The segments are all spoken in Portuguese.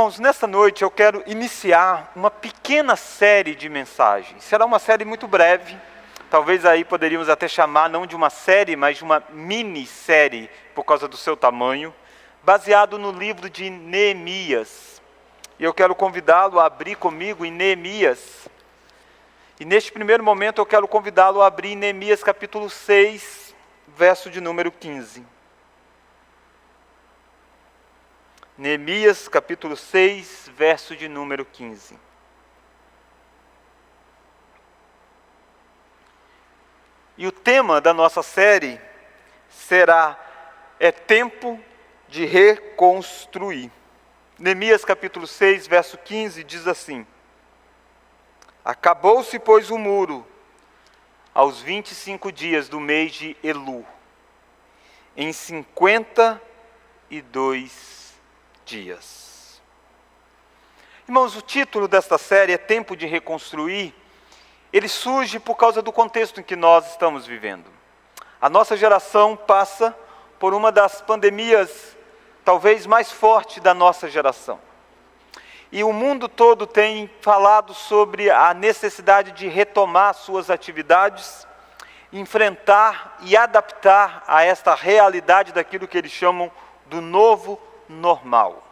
Irmãos, nesta noite eu quero iniciar uma pequena série de mensagens. Será uma série muito breve, talvez aí poderíamos até chamar não de uma série, mas de uma minissérie, por causa do seu tamanho, baseado no livro de Neemias. E eu quero convidá-lo a abrir comigo em Neemias. E neste primeiro momento eu quero convidá-lo a abrir em Neemias capítulo 6, verso de número 15. Neemias capítulo 6, verso de número 15. E o tema da nossa série será É tempo de reconstruir. Neemias capítulo 6, verso 15 diz assim: Acabou-se, pois, o muro aos 25 dias do mês de Elu, em 52 dias. Irmãos, o título desta série é Tempo de Reconstruir. Ele surge por causa do contexto em que nós estamos vivendo. A nossa geração passa por uma das pandemias talvez mais fortes da nossa geração. E o mundo todo tem falado sobre a necessidade de retomar suas atividades, enfrentar e adaptar a esta realidade daquilo que eles chamam do novo normal.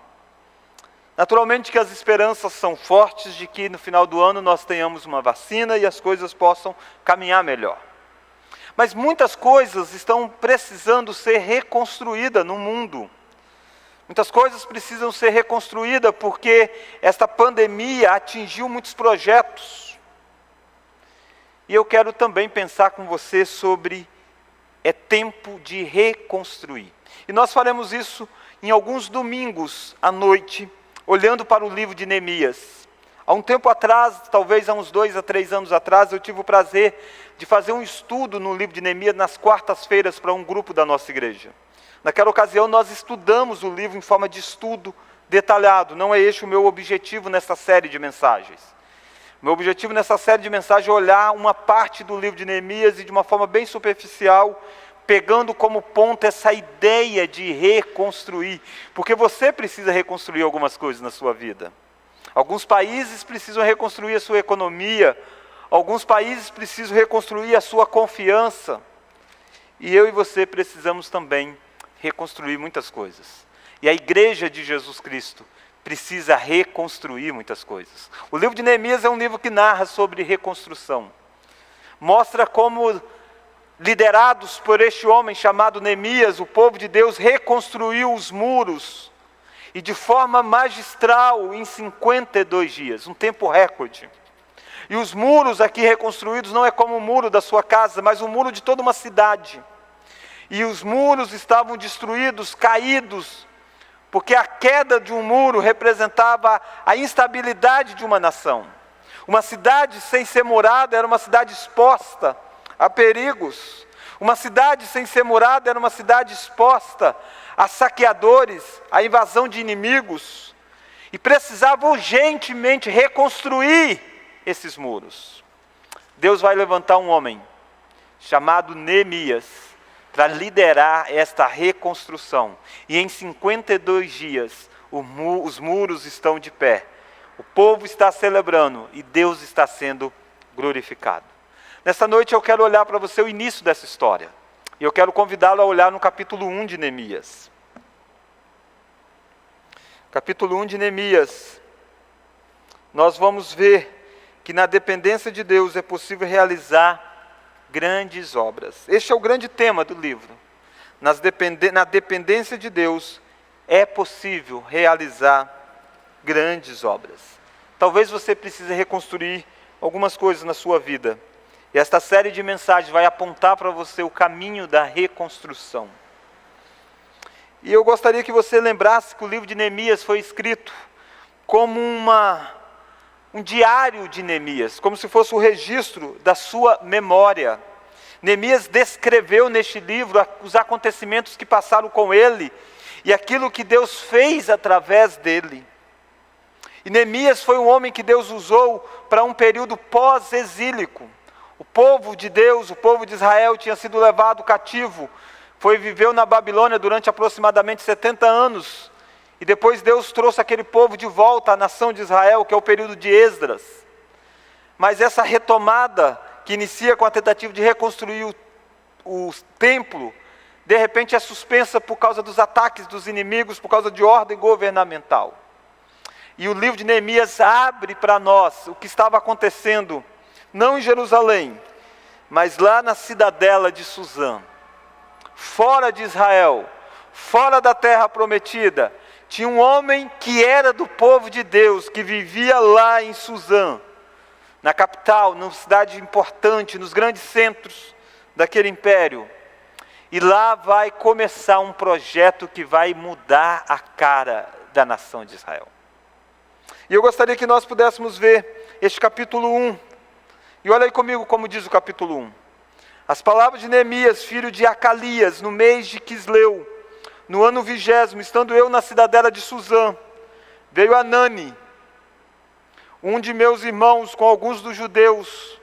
Naturalmente que as esperanças são fortes de que no final do ano nós tenhamos uma vacina e as coisas possam caminhar melhor. Mas muitas coisas estão precisando ser reconstruídas no mundo. Muitas coisas precisam ser reconstruídas porque esta pandemia atingiu muitos projetos. E eu quero também pensar com você sobre é tempo de reconstruir. E nós faremos isso em alguns domingos à noite, olhando para o livro de Neemias. Há um tempo atrás, talvez há uns 2 a 3 anos atrás, eu tive o prazer de fazer um estudo no livro de Neemias nas quartas-feiras para um grupo da nossa igreja. Naquela ocasião nós estudamos o livro em forma de estudo detalhado. Não é este o meu objetivo nessa série de mensagens. Meu objetivo nessa série de mensagens é olhar uma parte do livro de Neemias e de uma forma bem superficial, pegando como ponto essa ideia de reconstruir, porque você precisa reconstruir algumas coisas na sua vida. Alguns países precisam reconstruir a sua economia, alguns países precisam reconstruir a sua confiança, e eu e você precisamos também reconstruir muitas coisas. E a igreja de Jesus Cristo precisa reconstruir muitas coisas. O livro de Neemias é um livro que narra sobre reconstrução. Mostra como, liderados por este homem chamado Neemias, o povo de Deus reconstruiu os muros, e de forma magistral em 52 dias, um tempo recorde. E os muros aqui reconstruídos não é como o muro da sua casa, mas o muro de toda uma cidade. E os muros estavam destruídos, caídos, porque a queda de um muro representava a instabilidade de uma nação. Uma cidade sem ser morada era uma cidade exposta a perigos. Uma cidade sem ser morada era uma cidade exposta a saqueadores, a invasão de inimigos, e precisava urgentemente reconstruir esses muros. Deus vai levantar um homem chamado Neemias para liderar esta reconstrução, e em 52 dias os muros estão de pé, o povo está celebrando e Deus está sendo glorificado. Nesta noite eu quero olhar para você o início dessa história. E eu quero convidá-lo a olhar no capítulo 1 de Neemias. Capítulo 1 de Neemias. Nós vamos ver que na dependência de Deus é possível realizar grandes obras. Este é o grande tema do livro. Na dependência de Deus é possível realizar grandes obras. Talvez você precise reconstruir algumas coisas na sua vida. E esta série de mensagens vai apontar para você o caminho da reconstrução. E eu gostaria que você lembrasse que o livro de Neemias foi escrito como um diário de Neemias, como se fosse o registro da sua memória. Neemias descreveu neste livro os acontecimentos que passaram com ele e aquilo que Deus fez através dele. E Neemias foi um homem que Deus usou para um período pós-exílico. O povo de Deus, o povo de Israel tinha sido levado cativo, viveu na Babilônia durante aproximadamente 70 anos. E depois Deus trouxe aquele povo de volta à nação de Israel, que é o período de Esdras. Mas essa retomada, que inicia com a tentativa de reconstruir o templo, de repente é suspensa por causa dos ataques dos inimigos, por causa de ordem governamental. E o livro de Neemias abre para nós o que estava acontecendo, não em Jerusalém, mas lá na cidadela de Suzã, fora de Israel, fora da terra prometida. Tinha um homem que era do povo de Deus, que vivia lá em Suzã, na capital, numa cidade importante, nos grandes centros daquele império. E lá vai começar um projeto que vai mudar a cara da nação de Israel. E eu gostaria que nós pudéssemos ver este capítulo 1. E olha aí comigo como diz o capítulo 1. As palavras de Neemias, filho de Acalias, no mês de Quisleu, no ano 20º, estando eu na cidadela de Suzã, veio Anani, um de meus irmãos, com alguns dos judeus.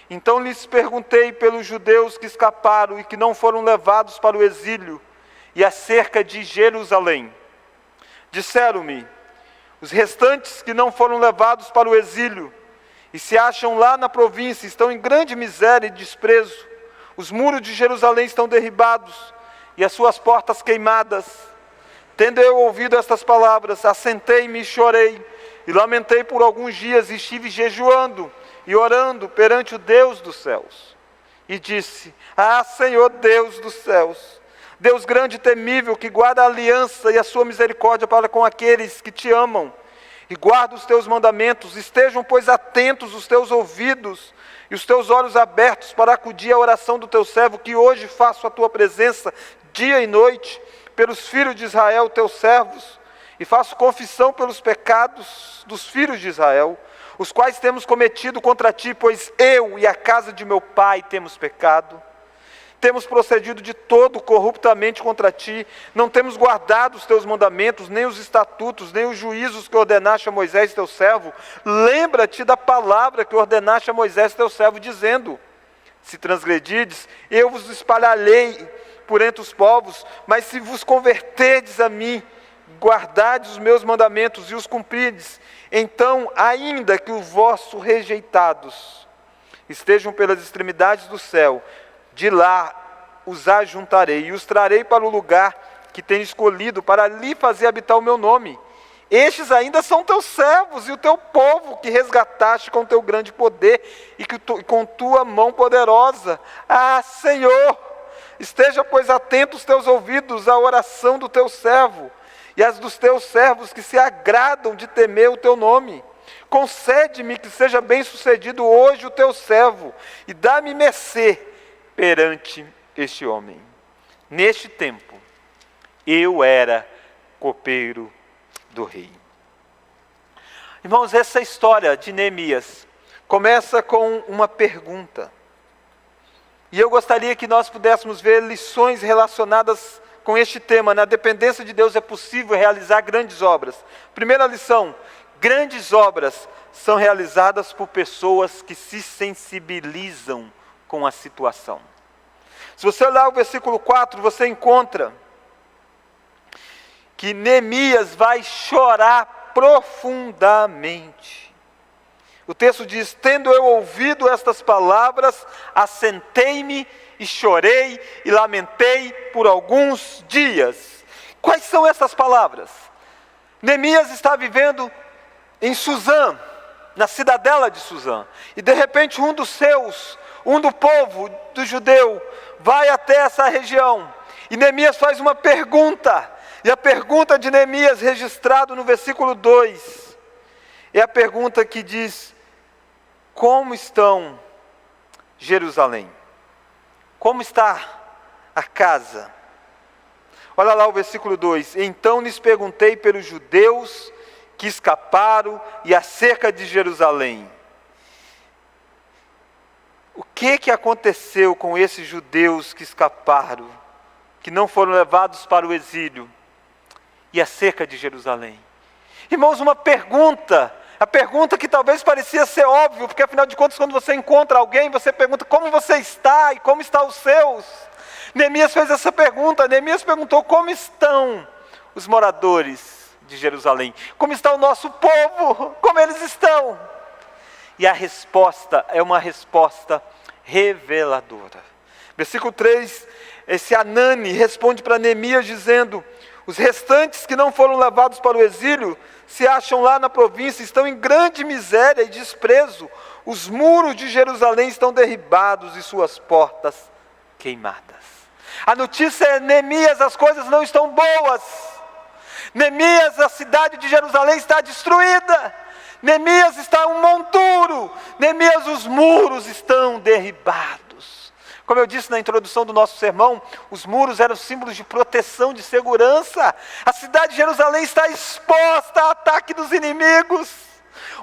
Então lhes perguntei pelos judeus que escaparam e que não foram levados para o exílio, e acerca de Jerusalém. Disseram-me: os restantes que não foram levados para o exílio, e se acham lá na província, estão em grande miséria e desprezo. Os muros de Jerusalém estão derribados, e as suas portas queimadas. Tendo eu ouvido estas palavras, assentei-me e chorei, e lamentei por alguns dias, e estive jejuando e orando perante o Deus dos céus. E disse: ah, Senhor Deus dos céus, Deus grande e temível, que guarda a aliança e a sua misericórdia para com aqueles que te amam, e guarda os teus mandamentos, estejam, pois, atentos os teus ouvidos e os teus olhos abertos para acudir à oração do teu servo, que hoje faço a tua presença dia e noite, pelos filhos de Israel, teus servos, e faço confissão pelos pecados dos filhos de Israel, os quais temos cometido contra ti, pois eu e a casa de meu pai temos pecado. Temos procedido de todo corruptamente contra ti, não temos guardado os teus mandamentos, nem os estatutos, nem os juízos que ordenaste a Moisés teu servo. Lembra-te da palavra que ordenaste a Moisés teu servo, dizendo: se transgredirdes, eu vos espalharei por entre os povos, mas se vos converterdes a mim, guardardes os meus mandamentos e os cumprirdes, então, ainda que os vossos rejeitados estejam pelas extremidades do céu, de lá os ajuntarei e os trarei para o lugar que tenho escolhido, para ali fazer habitar o meu nome. Estes ainda são teus servos e o teu povo, que resgataste com teu grande poder e com tua mão poderosa. Ah, Senhor, esteja, pois, atento os teus ouvidos à oração do teu servo e às dos teus servos que se agradam de temer o teu nome. Concede-me que seja bem sucedido hoje o teu servo, e dá-me mercê perante este homem. Neste tempo, eu era copeiro do rei. Irmãos, essa história de Neemias começa com uma pergunta. E eu gostaria que nós pudéssemos ver lições relacionadas com este tema. Na dependência de Deus é possível realizar grandes obras. Primeira lição: grandes obras são realizadas por pessoas que se sensibilizam com a situação. Se você olhar o versículo 4, você encontra que Neemias vai chorar profundamente. O texto diz: tendo eu ouvido estas palavras, assentei-me e chorei e lamentei por alguns dias. Quais são essas palavras? Neemias está vivendo em Suzã, na cidadela de Suzã, e de repente um do povo do judeu, vai até essa região, e Neemias faz uma pergunta, e a pergunta de Neemias, registrado no versículo 2, é a pergunta que diz: como estão Jerusalém? Como está a casa? Olha lá o versículo 2: então lhes perguntei pelos judeus que escaparam e acerca de Jerusalém. O que aconteceu com esses judeus que escaparam, que não foram levados para o exílio, e acerca de Jerusalém? Irmãos, uma pergunta, a pergunta que talvez parecia ser óbvio, porque afinal de contas, quando você encontra alguém, você pergunta como você está e como estão os seus. Neemias fez essa pergunta. Neemias perguntou: como estão os moradores de Jerusalém? Como está o nosso povo? Como eles estão? E a resposta é uma resposta reveladora. Versículo 3, esse Anani responde para Neemias dizendo: os restantes que não foram levados para o exílio se acham lá na província, estão em grande miséria e desprezo. Os muros de Jerusalém estão derribados e suas portas queimadas. A notícia é: Neemias, as coisas não estão boas. Neemias, a cidade de Jerusalém está destruída. Neemias, está um monturo. Neemias, os muros estão derribados. Como eu disse na introdução do nosso sermão, os muros eram símbolos de proteção, de segurança. A cidade de Jerusalém está exposta ao ataque dos inimigos.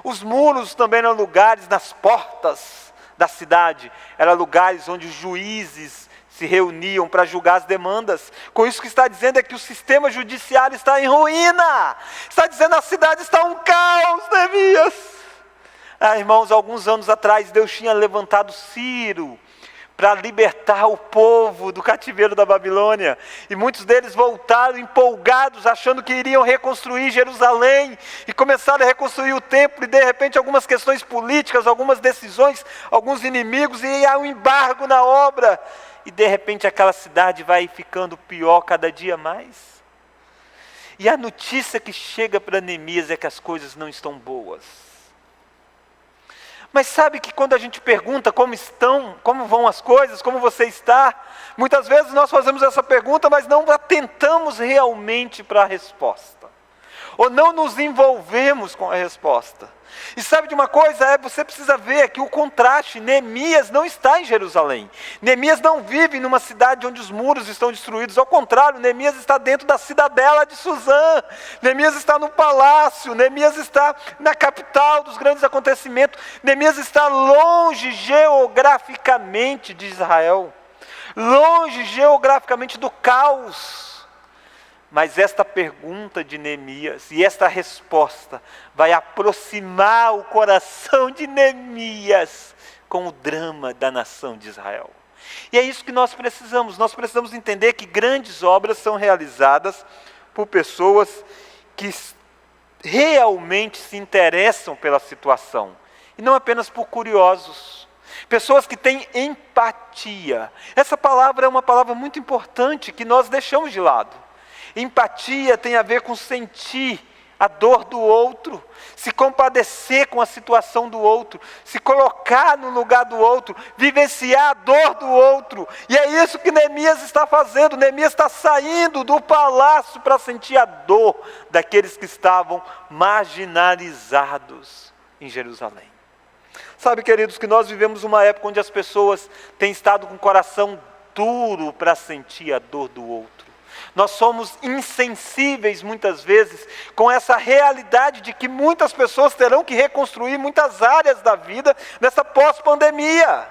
Os muros também eram lugares, nas portas da cidade, eram lugares onde os juízes se reuniam para julgar as demandas. Com isso que está dizendo é que o sistema judiciário está em ruína. Está dizendo que a cidade está um caos, Neemias. Irmãos, alguns anos atrás Deus tinha levantado Ciro para libertar o povo do cativeiro da Babilônia. E muitos deles voltaram empolgados, achando que iriam reconstruir Jerusalém. E começaram a reconstruir o templo. E de repente algumas questões políticas, algumas decisões, alguns inimigos. E há um embargo na obra. E de repente aquela cidade vai ficando pior cada dia mais. E a notícia que chega para Neemias é que as coisas não estão boas. Mas sabe que quando a gente pergunta como estão, como vão as coisas, como você está, muitas vezes nós fazemos essa pergunta, mas não atentamos realmente para a resposta. Ou não nos envolvemos com a resposta. E sabe de uma coisa? Você precisa ver aqui o contraste. Neemias não está em Jerusalém. Neemias não vive numa cidade onde os muros estão destruídos. Ao contrário, Neemias está dentro da cidadela de Suzã. Neemias está no palácio. Neemias está na capital dos grandes acontecimentos. Neemias está longe geograficamente de Israel. Longe geograficamente do caos. Mas esta pergunta de Neemias e esta resposta vai aproximar o coração de Neemias com o drama da nação de Israel. E é isso que nós precisamos entender que grandes obras são realizadas por pessoas que realmente se interessam pela situação, e não apenas por curiosos. Pessoas que têm empatia. Essa palavra é uma palavra muito importante que nós deixamos de lado. Empatia tem a ver com sentir a dor do outro, se compadecer com a situação do outro, se colocar no lugar do outro, vivenciar a dor do outro. E é isso que Neemias está fazendo. Neemias está saindo do palácio para sentir a dor daqueles que estavam marginalizados em Jerusalém. Sabe, queridos, que nós vivemos uma época onde as pessoas têm estado com o coração duro para sentir a dor do outro. Nós somos insensíveis muitas vezes com essa realidade de que muitas pessoas terão que reconstruir muitas áreas da vida nessa pós-pandemia.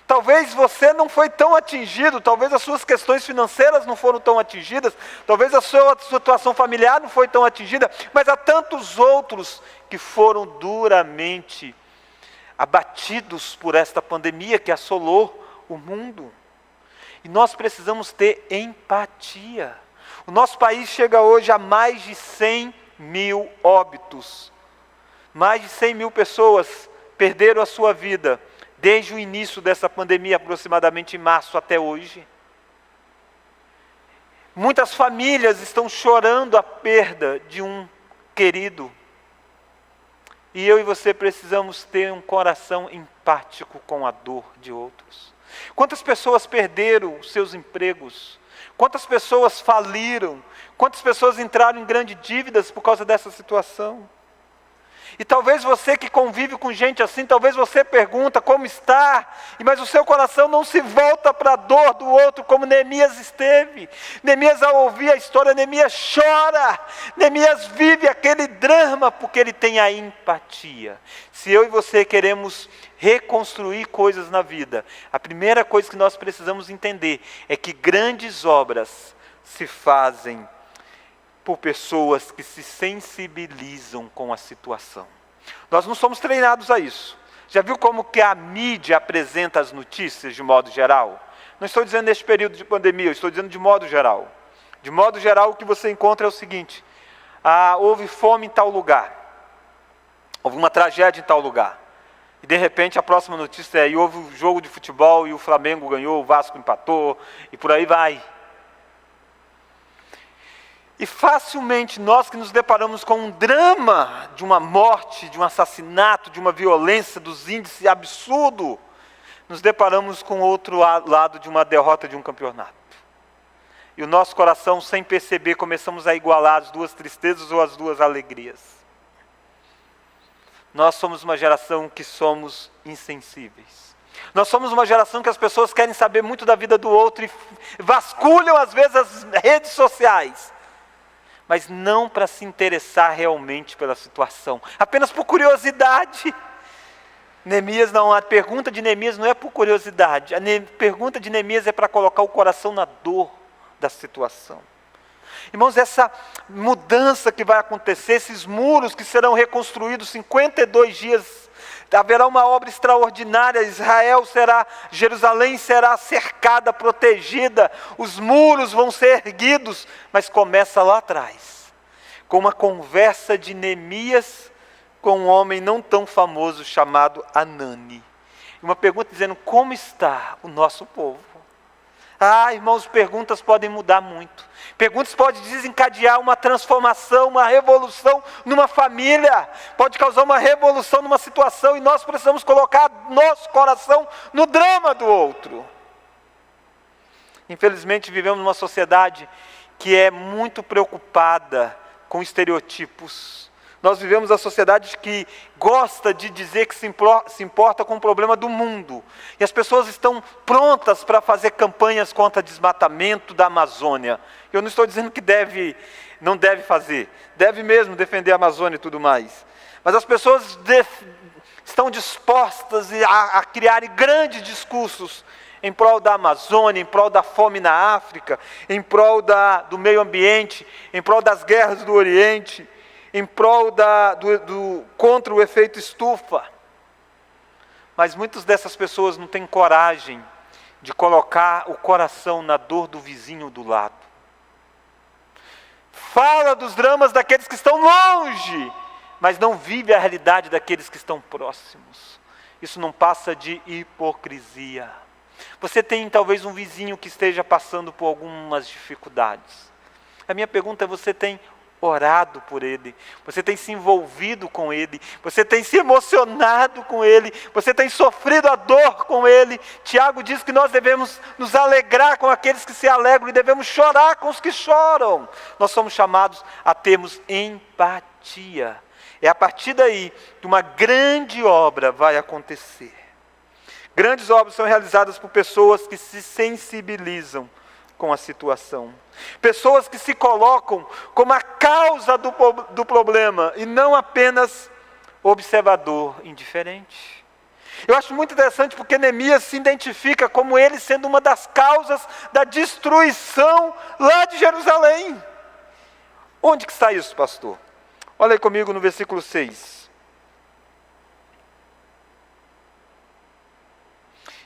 Talvez você não foi tão atingido, talvez as suas questões financeiras não foram tão atingidas, talvez a sua situação familiar não foi tão atingida, mas há tantos outros que foram duramente abatidos por esta pandemia que assolou o mundo. E nós precisamos ter empatia. O nosso país chega hoje a mais de 100 mil óbitos. Mais de 100 mil pessoas perderam a sua vida desde o início dessa pandemia, aproximadamente em março até hoje. Muitas famílias estão chorando a perda de um querido. E eu e você precisamos ter um coração empático com a dor de outros. Quantas pessoas perderam os seus empregos? Quantas pessoas faliram? Quantas pessoas entraram em grandes dívidas por causa dessa situação? E talvez você que convive com gente assim, talvez você pergunta como está, mas o seu coração não se volta para a dor do outro como Neemias esteve. Neemias, ao ouvir a história, Neemias chora. Neemias vive aquele drama porque ele tem a empatia. Se eu e você queremos reconstruir coisas na vida, a primeira coisa que nós precisamos entender é que grandes obras se fazem por pessoas que se sensibilizam com a situação. Nós não somos treinados a isso. Já viu como que a mídia apresenta as notícias de modo geral? Não estou dizendo neste período de pandemia, eu estou dizendo de modo geral. De modo geral, o que você encontra é o seguinte: houve fome em tal lugar, houve uma tragédia em tal lugar. E de repente a próxima notícia é: e houve um jogo de futebol e o Flamengo ganhou, o Vasco empatou, e por aí vai. E facilmente nós que nos deparamos com um drama de uma morte, de um assassinato, de uma violência, dos índices absurdo, nos deparamos com outro lado de uma derrota de um campeonato. E o nosso coração, sem perceber, começamos a igualar as duas tristezas ou as duas alegrias. Nós somos uma geração que somos insensíveis. Nós somos uma geração que as pessoas querem saber muito da vida do outro e vasculham às vezes as redes sociais, mas não para se interessar realmente pela situação, apenas por curiosidade. Neemias não, a pergunta de Neemias não é por curiosidade, a pergunta de Neemias é para colocar o coração na dor da situação. Irmãos, essa mudança que vai acontecer, esses muros que serão reconstruídos 52 dias, haverá uma obra extraordinária. Jerusalém será cercada, protegida, os muros vão ser erguidos, mas começa lá atrás, com uma conversa de Neemias com um homem não tão famoso chamado Anani. Uma pergunta dizendo: como está o nosso povo? Irmãos, perguntas podem mudar muito. Perguntas podem desencadear uma transformação, uma revolução numa família. Pode causar uma revolução numa situação e nós precisamos colocar nosso coração no drama do outro. Infelizmente vivemos numa sociedade que é muito preocupada com estereotipos. Nós vivemos a sociedade que gosta de dizer que se importa com o problema do mundo. E as pessoas estão prontas para fazer campanhas contra desmatamento da Amazônia. Eu não estou dizendo que não deve fazer. Deve mesmo defender a Amazônia e tudo mais. Mas as pessoas estão dispostas a criarem grandes discursos em prol da Amazônia, em prol da fome na África, em prol do meio ambiente, em prol das guerras do Oriente, em prol contra o efeito estufa. Mas muitas dessas pessoas não têm coragem de colocar o coração na dor do vizinho do lado. Fala dos dramas daqueles que estão longe, mas não vive a realidade daqueles que estão próximos. Isso não passa de hipocrisia. Você tem talvez um vizinho que esteja passando por algumas dificuldades. A minha pergunta é: você tem orado por ele? Você tem se envolvido com ele? Você tem se emocionado com ele? Você tem sofrido a dor com ele? Tiago diz que nós devemos nos alegrar com aqueles que se alegram e devemos chorar com os que choram. Nós somos chamados a termos empatia. É a partir daí que uma grande obra vai acontecer. Grandes obras são realizadas por pessoas que se sensibilizam com a situação. Pessoas que se colocam como a causa do problema e não apenas observador indiferente. Eu acho muito interessante porque Neemias se identifica como ele sendo uma das causas da destruição lá de Jerusalém. Onde que está isso, pastor? Olha aí comigo no versículo 6.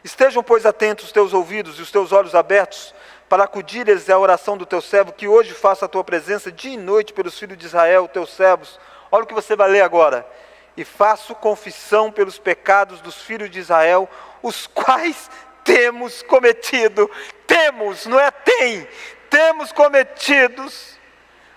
Estejam, pois, atentos os teus ouvidos e os teus olhos abertos, para acudires à oração do teu servo, que hoje faça a tua presença dia e noite pelos filhos de Israel, teus servos. Olha o que você vai ler agora. E faço confissão pelos pecados dos filhos de Israel, os quais temos cometido. Temos, não é tem. Temos cometidos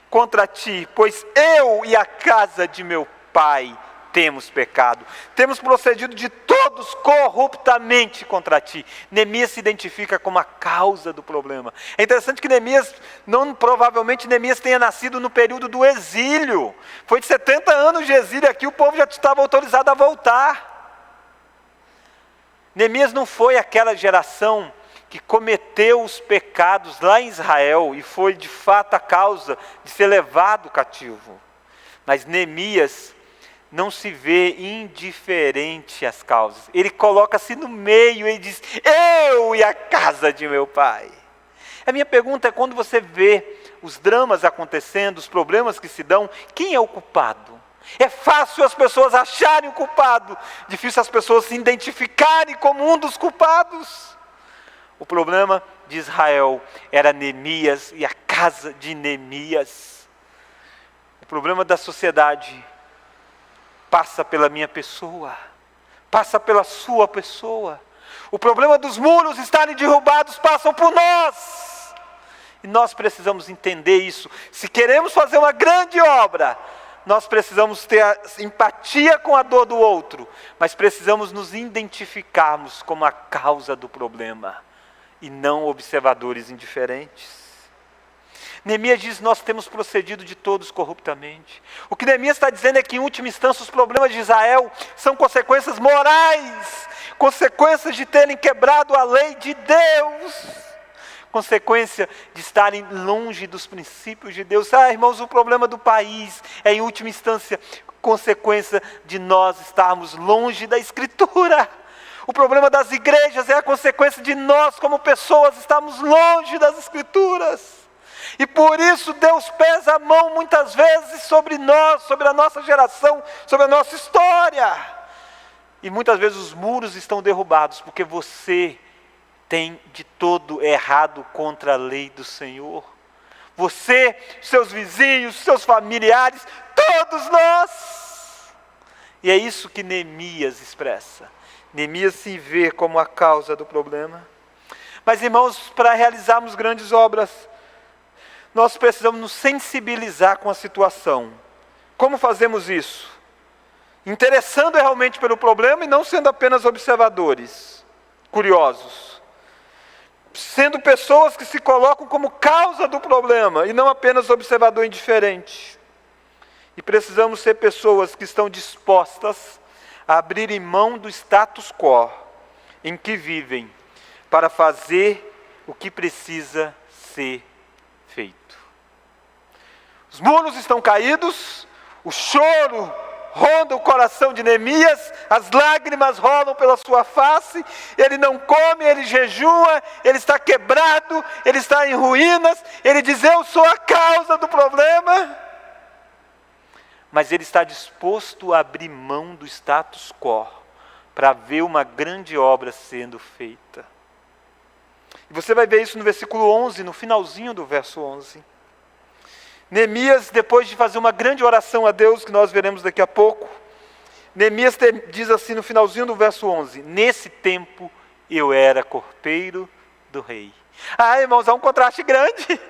contra ti, pois eu e a casa de meu pai temos pecado. Temos procedido de todos corruptamente contra ti. Neemias se identifica como a causa do problema. É interessante que provavelmente Neemias tenha nascido no período do exílio. Foi de 70 anos de exílio aqui, o povo já estava autorizado a voltar. Neemias não foi aquela geração que cometeu os pecados lá em Israel e foi de fato a causa de ser levado cativo. Mas Neemias não se vê indiferente às causas. Ele coloca-se no meio e diz: eu e a casa de meu pai. A minha pergunta é: quando você vê os dramas acontecendo, os problemas que se dão, quem é o culpado? É fácil as pessoas acharem o culpado, difícil as pessoas se identificarem como um dos culpados. O problema de Israel era Neemias e a casa de Neemias. O O problema da sociedade passa pela minha pessoa, passa pela sua pessoa. O problema dos muros estarem derrubados passam por nós. E nós precisamos entender isso. Se queremos fazer uma grande obra, nós precisamos ter empatia com a dor do outro, mas precisamos nos identificarmos como a causa do problema e não observadores indiferentes. Neemias diz: nós temos procedido de todos corruptamente. O que Neemias está dizendo é que, em última instância, os problemas de Israel são consequências morais, consequências de terem quebrado a lei de Deus, consequência de estarem longe dos princípios de Deus. Irmãos, o problema do país é, em última instância, consequência de nós estarmos longe da Escritura. O problema das igrejas é a consequência de nós, como pessoas, estarmos longe das Escrituras. E por isso Deus pesa a mão muitas vezes sobre nós, sobre a nossa geração, sobre a nossa história. E muitas vezes os muros estão derrubados, porque você tem de todo errado contra a lei do Senhor. Você, seus vizinhos, seus familiares, todos nós. E é isso que Neemias expressa. Neemias se vê como a causa do problema. Mas, irmãos, para realizarmos grandes obras, nós precisamos nos sensibilizar com a situação. Como fazemos isso? Interessando realmente pelo problema e não sendo apenas observadores, curiosos. Sendo pessoas que se colocam como causa do problema e não apenas observador indiferente. E precisamos ser pessoas que estão dispostas a abrirem mão do status quo em que vivem para fazer o que precisa ser feito. Os muros estão caídos, o choro ronda o coração de Neemias, as lágrimas rolam pela sua face, ele não come, ele jejua, ele está quebrado, ele está em ruínas, ele diz: eu sou a causa do problema. Mas ele está disposto a abrir mão do status quo para ver uma grande obra sendo feita. E você vai ver isso no versículo 11, no finalzinho do verso 11. Neemias, depois de fazer uma grande oração a Deus, que nós veremos daqui a pouco, Neemias diz assim no finalzinho do verso 11: nesse tempo eu era copeiro do rei. Irmãos, há um contraste grande.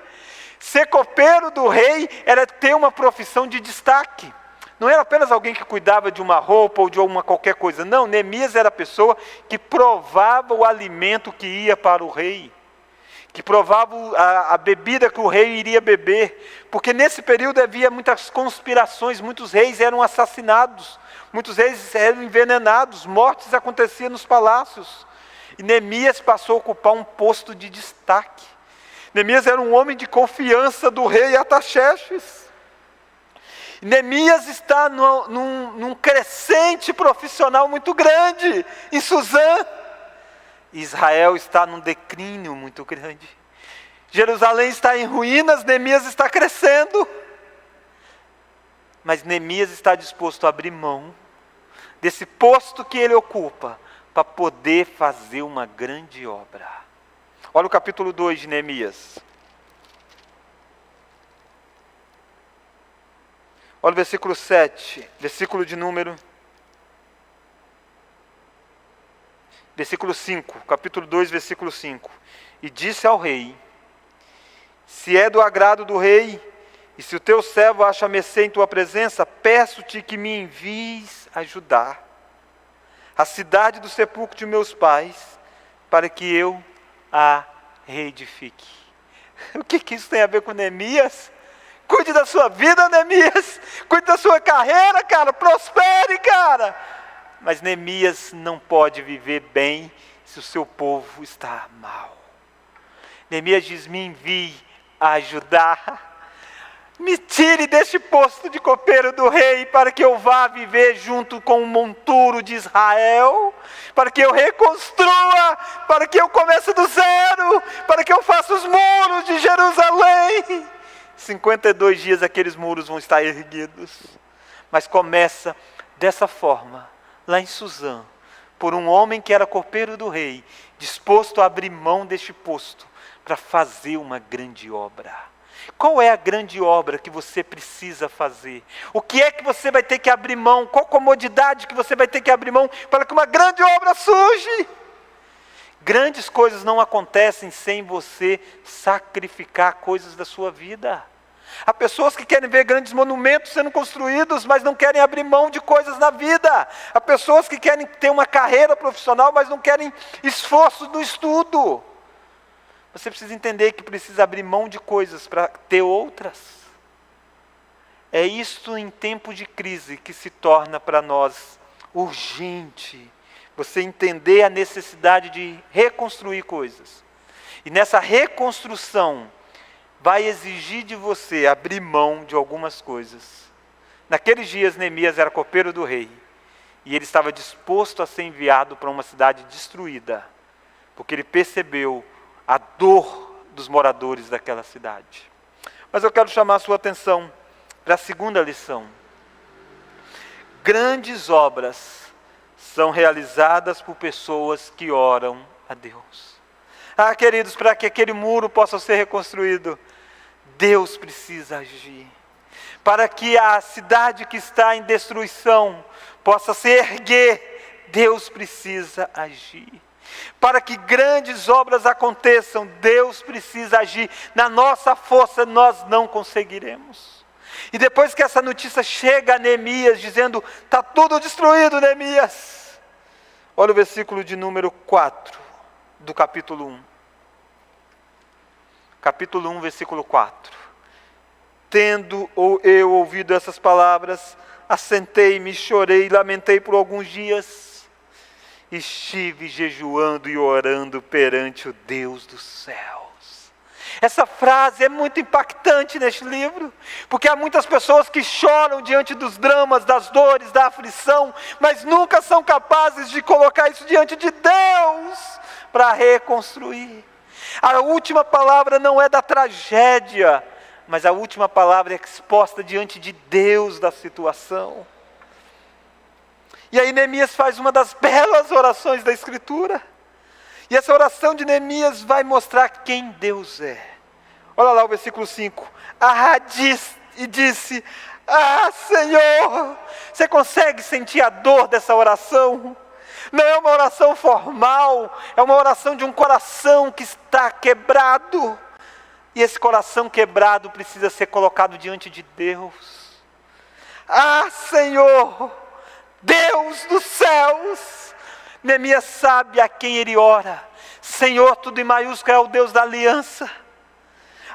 Ser copeiro do rei era ter uma profissão de destaque. Não era apenas alguém que cuidava de uma roupa ou de uma qualquer coisa. Não, Neemias era a pessoa que provava o alimento que ia para o rei, que provava a bebida que o rei iria beber, porque nesse período havia muitas conspirações, muitos reis eram assassinados, muitos reis eram envenenados, mortes aconteciam nos palácios, e Neemias passou a ocupar um posto de destaque. Neemias era um homem de confiança do rei Artaxerxes. Neemias está num crescente profissional muito grande em Suzã. Israel está num declínio muito grande. Jerusalém está em ruínas, Neemias está crescendo. Mas Neemias está disposto a abrir mão desse posto que ele ocupa para poder fazer uma grande obra. Olha o capítulo 2 de Neemias. Olha o versículo 7, versículo de número... Versículo 5, capítulo 2, versículo 5. E disse ao rei: se é do agrado do rei, e se o teu servo acha mercê em tua presença, peço-te que me envies ajudar a cidade do sepulcro de meus pais, para que eu a reedifique. O que isso tem a ver com Neemias? Cuide da sua vida, Neemias. Cuide da sua carreira, cara. Prospere, cara. Mas Neemias não pode viver bem se o seu povo está mal. Neemias diz: me envie a ajudar. Me tire deste posto de copeiro do rei, para que eu vá viver junto com o monturo de Israel, para que eu reconstrua, para que eu comece do zero, para que eu faça os muros de Jerusalém. 52 dias aqueles muros vão estar erguidos. Mas começa dessa forma, lá em Suzã, por um homem que era copeiro do rei, disposto a abrir mão deste posto para fazer uma grande obra. Qual é a grande obra que você precisa fazer? O que é que você vai ter que abrir mão? Qual comodidade que você vai ter que abrir mão para que uma grande obra surja? Grandes coisas não acontecem sem você sacrificar coisas da sua vida. Há pessoas que querem ver grandes monumentos sendo construídos, mas não querem abrir mão de coisas na vida. Há pessoas que querem ter uma carreira profissional, mas não querem esforço no estudo. Você precisa entender que precisa abrir mão de coisas para ter outras. É isto em tempo de crise que se torna para nós urgente. Você entender a necessidade de reconstruir coisas. E nessa reconstrução, vai exigir de você abrir mão de algumas coisas. Naqueles dias, Neemias era copeiro do rei. E ele estava disposto a ser enviado para uma cidade destruída. Porque ele percebeu a dor dos moradores daquela cidade. Mas eu quero chamar a sua atenção para a segunda lição. Grandes obras são realizadas por pessoas que oram a Deus. Queridos, para que aquele muro possa ser reconstruído, Deus precisa agir. Para que a cidade que está em destruição possa se erguer, Deus precisa agir. Para que grandes obras aconteçam, Deus precisa agir. Na nossa força nós não conseguiremos. E depois que essa notícia chega a Neemias, dizendo, está tudo destruído, Neemias. Olha o versículo de número 4, do capítulo 1. Capítulo 1, versículo 4. Tendo eu ouvido essas palavras, assentei-me, chorei, lamentei por alguns dias. Estive jejuando e orando perante o Deus dos céus. Essa frase é muito impactante neste livro, porque há muitas pessoas que choram diante dos dramas, das dores, da aflição, mas nunca são capazes de colocar isso diante de Deus para reconstruir. A última palavra não é da tragédia, mas a última palavra é exposta diante de Deus da situação. E aí Neemias faz uma das belas orações da Escritura. E essa oração de Neemias vai mostrar quem Deus é. Olha lá o versículo 5. Disse, Senhor, você consegue sentir a dor dessa oração? Não é uma oração formal, é uma oração de um coração que está quebrado. E esse coração quebrado precisa ser colocado diante de Deus. Senhor, Deus dos céus. Neemias sabe a quem ele ora. Senhor, tudo em maiúsculo, é o Deus da aliança.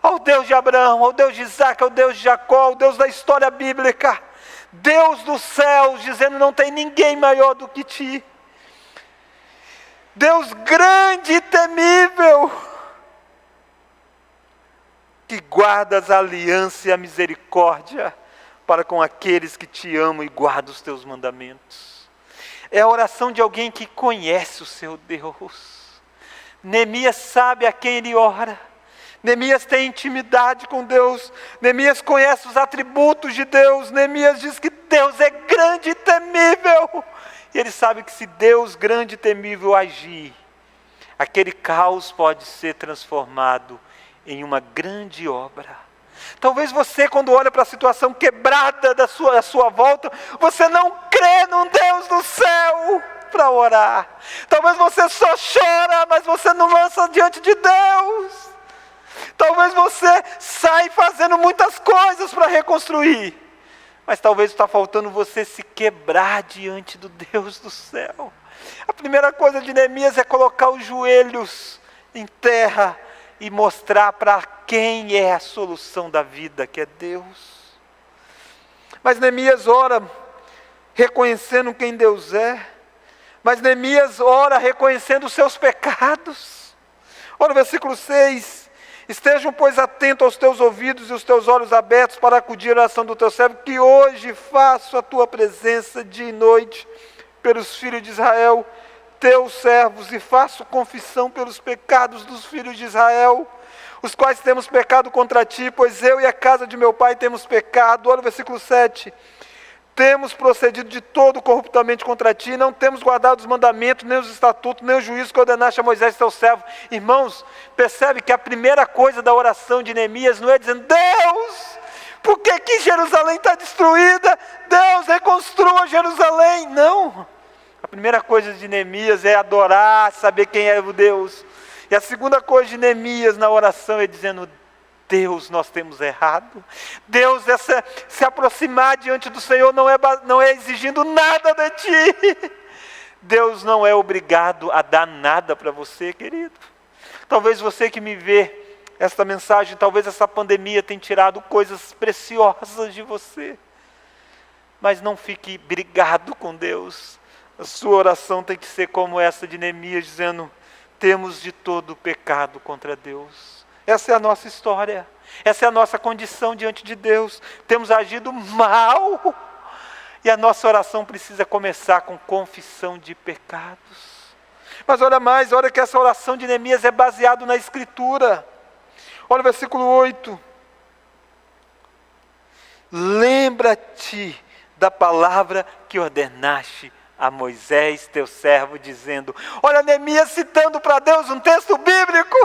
Ao Deus de Abraão, ao Deus de Isaac, ao Deus de Jacó, ao Deus da história bíblica. Deus dos céus, dizendo, não tem ninguém maior do que ti. Deus grande e temível, que guardas a aliança e a misericórdia para com aqueles que te amam e guardam os teus mandamentos. É a oração de alguém que conhece o seu Deus. Neemias sabe a quem ele ora. Neemias tem intimidade com Deus. Neemias conhece os atributos de Deus. Neemias diz que Deus é grande e temível. E ele sabe que se Deus grande e temível agir, aquele caos pode ser transformado em uma grande obra. Talvez você, quando olha para a situação quebrada da sua volta, você não crê num Deus do céu para orar. Talvez você só chora, mas você não lança diante de Deus. Talvez você sai fazendo muitas coisas para reconstruir, mas talvez está faltando você se quebrar diante do Deus do céu. A primeira coisa de Neemias é colocar os joelhos em terra e mostrar para quem é a solução da vida, que é Deus. Mas Neemias ora reconhecendo quem Deus é. Mas Neemias ora reconhecendo os seus pecados. Olha o versículo 6. Estejam, pois, atentos aos teus ouvidos e os teus olhos abertos para acudir a oração do teu servo, que hoje faço a tua presença dia e noite pelos filhos de Israel, teus servos, e faço confissão pelos pecados dos filhos de Israel, os quais temos pecado contra ti, pois eu e a casa de meu pai temos pecado. Olha o versículo 7. temos procedido de todo corruptamente contra ti, não temos guardado os mandamentos, nem os estatutos, nem o juízo que ordenaste a Moisés, teu servo. Irmãos, percebe que a primeira coisa da oração de Neemias não é dizendo: Deus, por que Jerusalém está destruída? Deus, reconstrua Jerusalém. Não. A primeira coisa de Neemias é adorar, saber quem é o Deus. E a segunda coisa de Neemias na oração é dizendo: Deus, nós temos errado. Deus, se aproximar diante do Senhor não é exigindo nada de ti. Deus não é obrigado a dar nada para você, querido. Talvez você que me vê esta mensagem, talvez essa pandemia tenha tirado coisas preciosas de você. Mas não fique brigado com Deus. A sua oração tem que ser como essa de Neemias, dizendo: temos de todo pecado contra Deus. Essa é a nossa história, essa é a nossa condição diante de Deus. Temos agido mal, e a nossa oração precisa começar com confissão de pecados. Mas olha que essa oração de Neemias é baseada na Escritura. Olha o versículo 8. Lembra-te da palavra que ordenaste a Moisés, teu servo, dizendo. Olha Neemias citando para Deus um texto bíblico.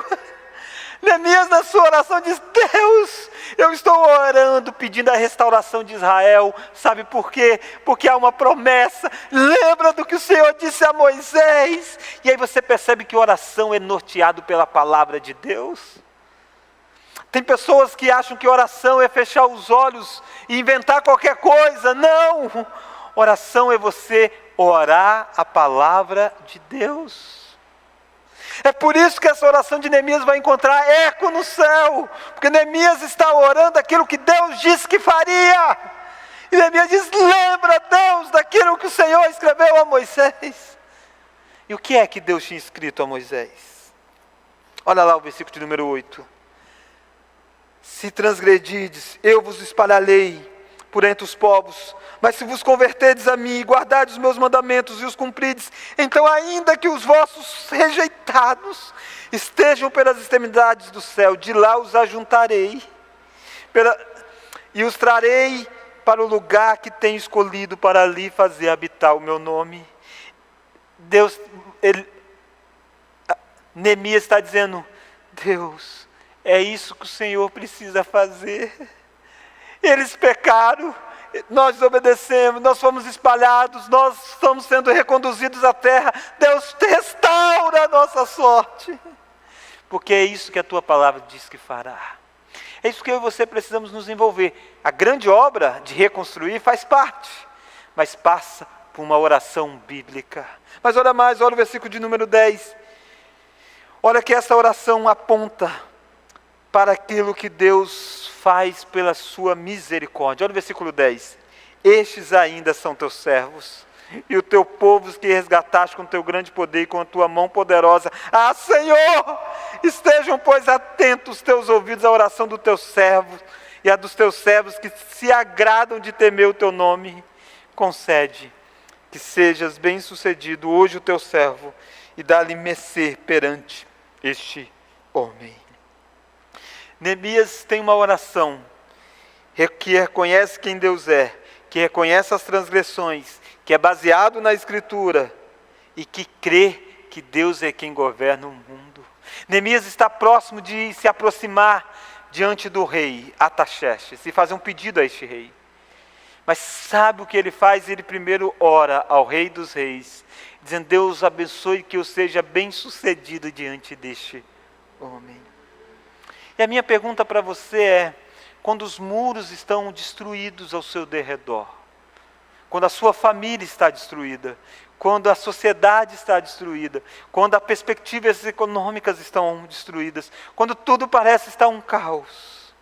Neemias na sua oração diz: Deus, eu estou orando, pedindo a restauração de Israel. Sabe por quê? Porque há uma promessa. Lembra do que o Senhor disse a Moisés. E aí você percebe que oração é norteado pela palavra de Deus. Tem pessoas que acham que oração é fechar os olhos e inventar qualquer coisa. Não! Oração é você orar a palavra de Deus. É por isso que essa oração de Neemias vai encontrar eco no céu, porque Neemias está orando aquilo que Deus disse que faria. E Neemias diz: lembra, Deus, daquilo que o Senhor escreveu a Moisés. E o que é que Deus tinha escrito a Moisés? Olha lá o versículo de número 8. Se transgredides, eu vos espalharei por entre os povos, mas se vos converterdes a mim e guardardes os meus mandamentos e os cumprides, então ainda que os vossos rejeitados estejam pelas extremidades do céu, de lá os ajuntarei e os trarei para o lugar que tenho escolhido para ali fazer habitar o meu nome. Neemias está dizendo: Deus, é isso que o Senhor precisa fazer. Eles pecaram, nós desobedecemos, nós fomos espalhados, nós estamos sendo reconduzidos à terra. Deus, restaura a nossa sorte, porque é isso que a tua palavra diz que fará. É isso que eu e você precisamos nos envolver. A grande obra de reconstruir faz parte, mas passa por uma oração bíblica. Mas olha mais, olha o versículo de número 10. Olha que essa oração aponta para aquilo que Deus faz pela sua misericórdia. Olha o versículo 10. Estes ainda são teus servos, e o teu povo que resgataste com teu grande poder e com a tua mão poderosa. Ah, Senhor, estejam, pois, atentos os teus ouvidos à oração dos teus servos e a dos teus servos que se agradam de temer o teu nome. Concede que sejas bem-sucedido hoje o teu servo e dá-lhe mercê perante este homem. Neemias tem uma oração que reconhece quem Deus é, que reconhece as transgressões, que é baseado na Escritura e que crê que Deus é quem governa o mundo. Neemias está próximo de se aproximar diante do rei Artaxerxes e fazer um pedido a este rei. Mas sabe o que ele faz? Ele primeiro ora ao Rei dos Reis, dizendo: Deus abençoe que eu seja bem-sucedido diante deste homem. E a minha pergunta para você é: quando os muros estão destruídos ao seu derredor, quando a sua família está destruída, quando a sociedade está destruída, quando as perspectivas econômicas estão destruídas, quando tudo parece estar um caos,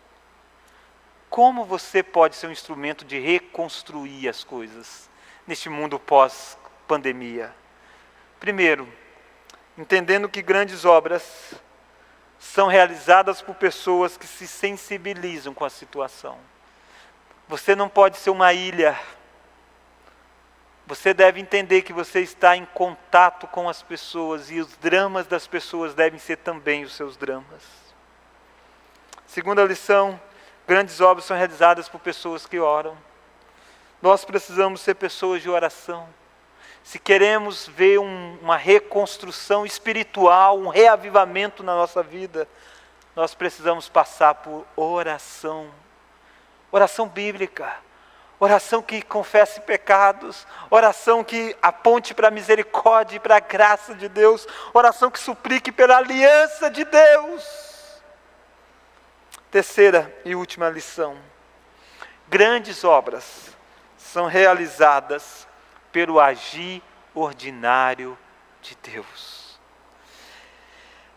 como você pode ser um instrumento de reconstruir as coisas neste mundo pós-pandemia? Primeiro, entendendo que grandes obras são realizadas por pessoas que se sensibilizam com a situação. Você não pode ser uma ilha. Você deve entender que você está em contato com as pessoas e os dramas das pessoas devem ser também os seus dramas. Segunda lição: grandes obras são realizadas por pessoas que oram. nós precisamos ser pessoas de oração. Se queremos ver uma reconstrução espiritual, um reavivamento na nossa vida, nós precisamos passar por oração. Oração bíblica, oração que confesse pecados, oração que aponte para a misericórdia e para a graça de Deus, oração que suplique pela aliança de Deus. Terceira e última lição: grandes obras são realizadas pelo agir ordinário de Deus.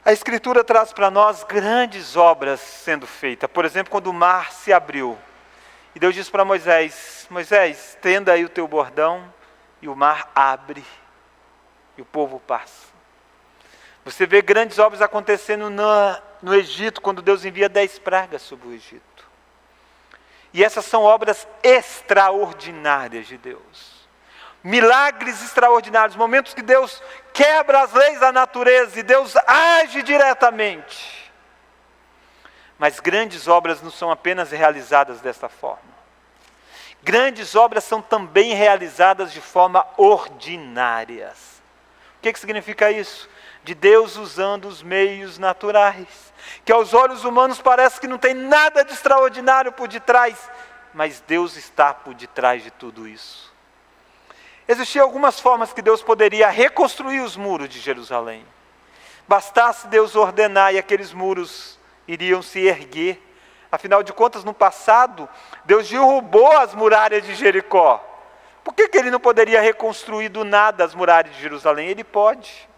A Escritura traz para nós grandes obras sendo feitas. Por exemplo, quando o mar se abriu, e Deus disse para Moisés: Moisés, estenda aí o teu bordão, e o mar abre, e o povo passa. Você vê grandes obras acontecendo no Egito, quando Deus envia 10 pragas sobre o Egito. E essas são obras extraordinárias de Deus. Milagres extraordinários, momentos que Deus quebra as leis da natureza e Deus age diretamente. Mas grandes obras não são apenas realizadas desta forma. Grandes obras são também realizadas de forma ordinárias. O que significa isso? De Deus usando os meios naturais, que aos olhos humanos parece que não tem nada de extraordinário por detrás, mas Deus está por detrás de tudo isso. Existiam algumas formas que Deus poderia reconstruir os muros de Jerusalém. Bastasse Deus ordenar e aqueles muros iriam se erguer. Afinal de contas, no passado, Deus derrubou as muralhas de Jericó. Por que Ele não poderia reconstruir do nada as muralhas de Jerusalém? Ele pode.